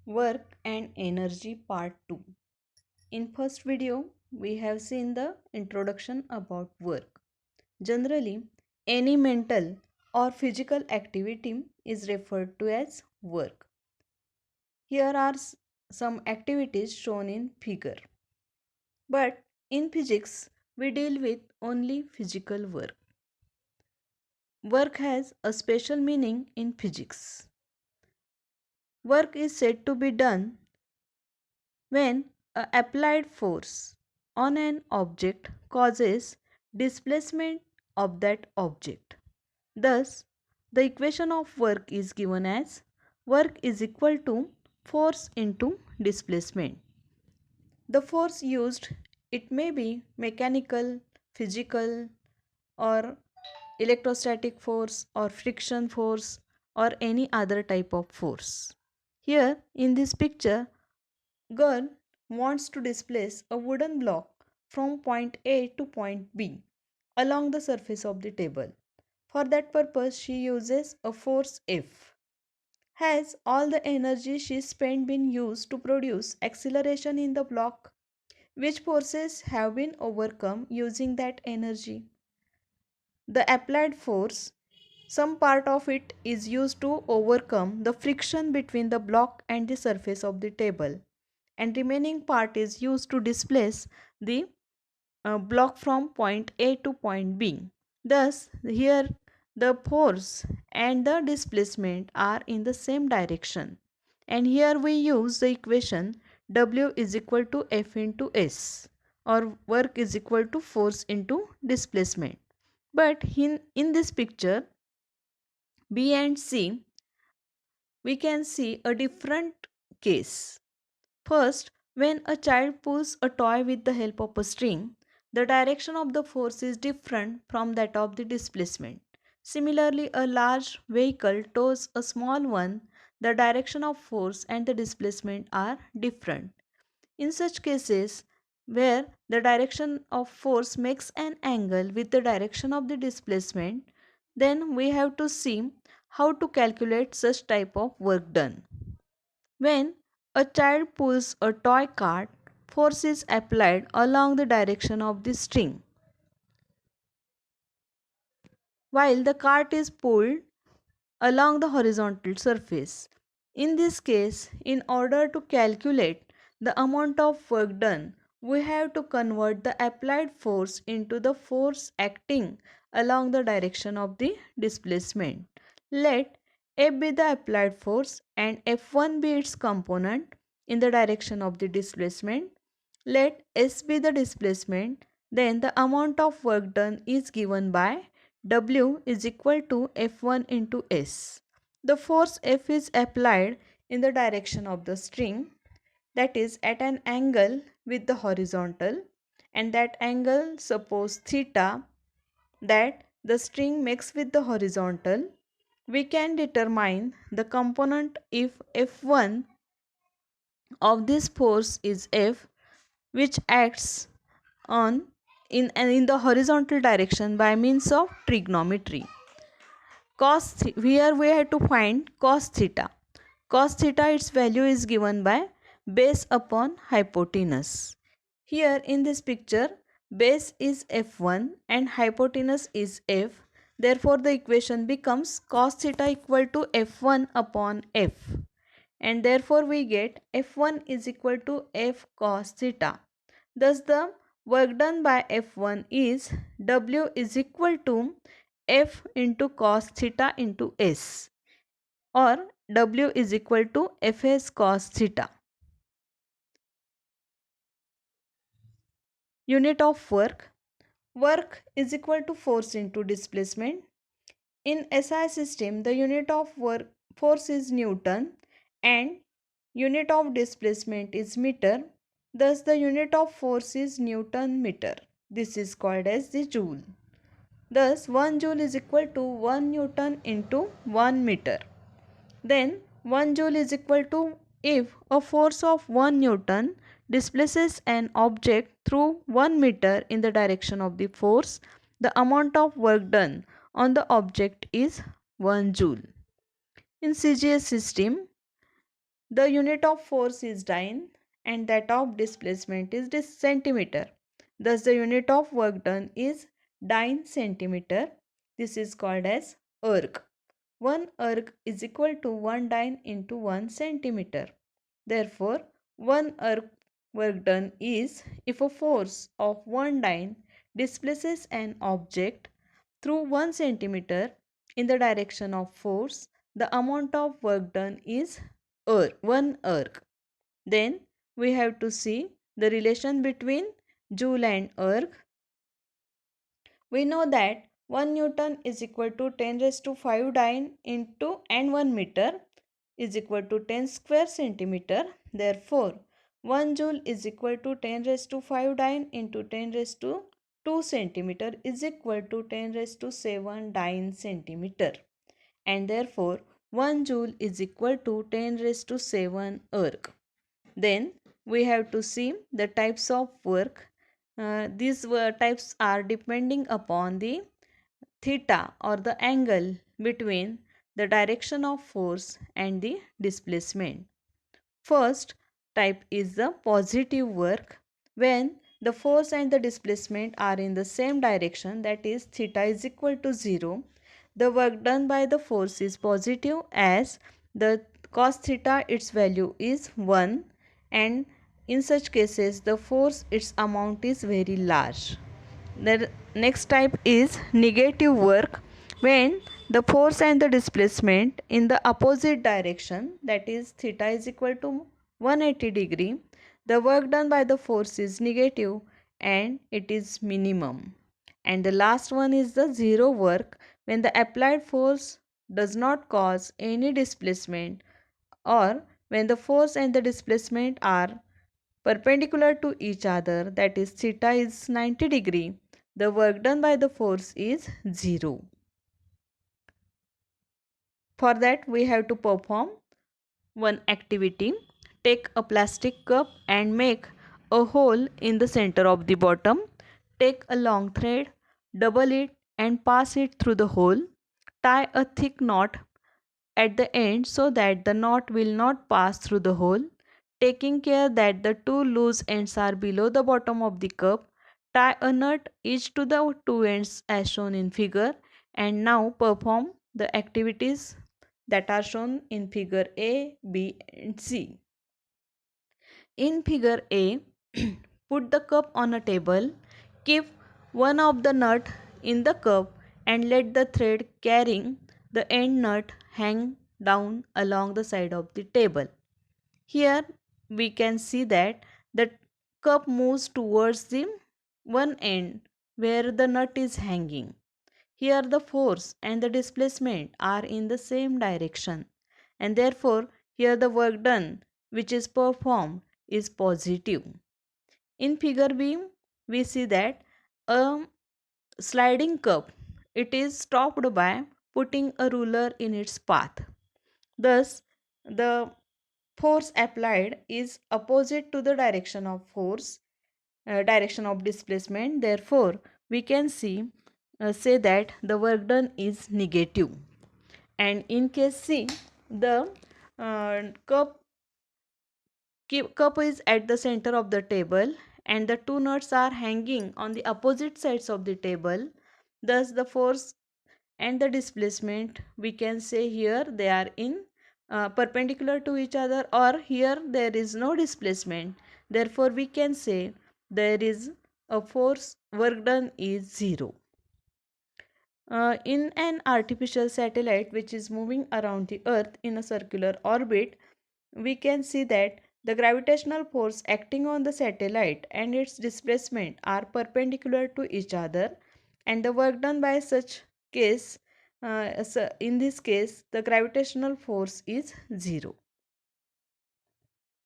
Work and Energy Part 2. In first video, we have seen the introduction about work. Generally, any mental or physical activity is referred to as work. Here are some activities shown in figure. But in physics, we deal with only physical work. Work has a special meaning in physics. Work is said to be done when a applied force on an object causes displacement of that object. Thus, the equation of work is given as work is equal to force into displacement. The force used, it may be mechanical, physical, or electrostatic force or friction force or any other type of force. Here in this picture, girl wants to displace a wooden block from point A to point B along the surface of the table. For that purpose, she uses a force F. Has all the energy she spent been used to produce acceleration in the block? Which forces have been overcome using that energy? The applied force, some part of it is used to overcome the friction between the block and the surface of the table, and remaining part is used to displace the block from point A to point B. Thus, here the force and the displacement are in the same direction. And here we use the equation W is equal to F into S, or work is equal to force into displacement. But in this picture, B and C, we can see a different case. First, when a child pulls a toy with the help of a string, the direction of the force is different from that of the displacement. Similarly, a large vehicle tows a small one, the direction of force and the displacement are different. In such cases, where the direction of force makes an angle with the direction of the displacement, then we have to see how to calculate such type of work done. When a child pulls a toy cart, force is applied along the direction of the string, while the cart is pulled along the horizontal surface. In this case, in order to calculate the amount of work done, we have to convert the applied force into the force acting along the direction of the displacement. Let F be the applied force and F1 be its component in the direction of the displacement. Let S be the displacement. Then the amount of work done is given by W is equal to F1 into S. The force F is applied in the direction of the string, that is at an angle with the horizontal, and that angle, suppose theta, that the string makes with the horizontal. We can determine the component if F1 of this force is F, which acts on in the horizontal direction by means of trigonometry. Here we have to find cos theta. Cos theta, its value is given by base upon hypotenuse. Here in this picture, base is f1 and hypotenuse is f. Therefore, the equation becomes cos theta equal to f1 upon f. And therefore, we get f1 is equal to f cos theta. Thus, the work done by f1 is W is equal to F into cos theta into S, or W is equal to Fs cos theta. Unit of work. Work is equal to force into displacement. In SI system, the unit of work force is Newton and unit of displacement is meter. Thus, the unit of force is Newton meter. This is called as the joule. Thus, 1 joule is equal to 1 Newton into 1 meter. Then 1 joule is equal to, if a force of 1 Newton displaces an object through 1 meter in the direction of the force, the amount of work done on the object is 1 joule. In CGS system, The unit of force is dyne and that of displacement is centimeter. Thus the unit of work done is dyne centimeter. This is called as erg. 1 erg is equal to 1 dyne into 1 centimeter. Therefore, 1 erg work done is if a force of 1 dyne displaces an object through 1 centimeter in the direction of force, the amount of work done is 1 erg. Then we have to see the relation between joule and erg. We know that 1 Newton is equal to 10 raised to 5 dyne into and 1 meter is equal to 10 square centimeter. Therefore, 1 joule is equal to 10 raised to 5 dyne into 10 raised to 2 centimeter is equal to 10 raised to 7 dyne centimeter. And therefore, 1 joule is equal to 10 raised to 7 erg. Then we have to see the types of work. These types are depending upon the theta or the angle between the direction of force and the displacement. First type is the positive work. When the force and the displacement are in the same direction, that is theta is equal to 0, the work done by the force is positive as the cos theta its value is 1, and in such cases the force its amount is very large. The next type is negative work. When the force and the displacement in the opposite direction, that is theta is equal to 180 degree, the work done by the force is negative and it is minimum. And the last one is the zero work, when the applied force does not cause any displacement, or when the force and the displacement are perpendicular to each other, that is theta is 90 degree, the work done by the force is 0. For that we have to perform one activity. Take a plastic cup and make a hole in the center of the bottom. Take a long thread, double it and pass it through the hole. Tie a thick knot at the end so that the knot will not pass through the hole. Taking care that the two loose ends are below the bottom of the cup, tie a nut each to the two ends as shown in figure, and now perform the activities that are shown in figure A, B and C. In figure A, put the cup on a table, keep one of the nut in the cup and let the thread carrying the end nut hang down along the side of the table. Here we can see that the cup moves towards the one end where the nut is hanging. Here the force and the displacement are in the same direction, and therefore here the work done which is performed is positive. In figure B, we see that a sliding cup, it is stopped by putting a ruler in its path. Thus, the force applied is opposite to the direction of force, direction of displacement. Therefore, we can say that the work done is negative. And in case C, the cup cup is at the center of the table and the two nuts are hanging on the opposite sides of the table. Thus the force and the displacement, we can say here they are in perpendicular to each other, or here there is no displacement. Therefore we can say there is a force work done is 0. In an artificial satellite which is moving around the earth in a circular orbit, we can see that the gravitational force acting on the satellite and its displacement are perpendicular to each other, and the work done by such case, in this case the gravitational force is 0.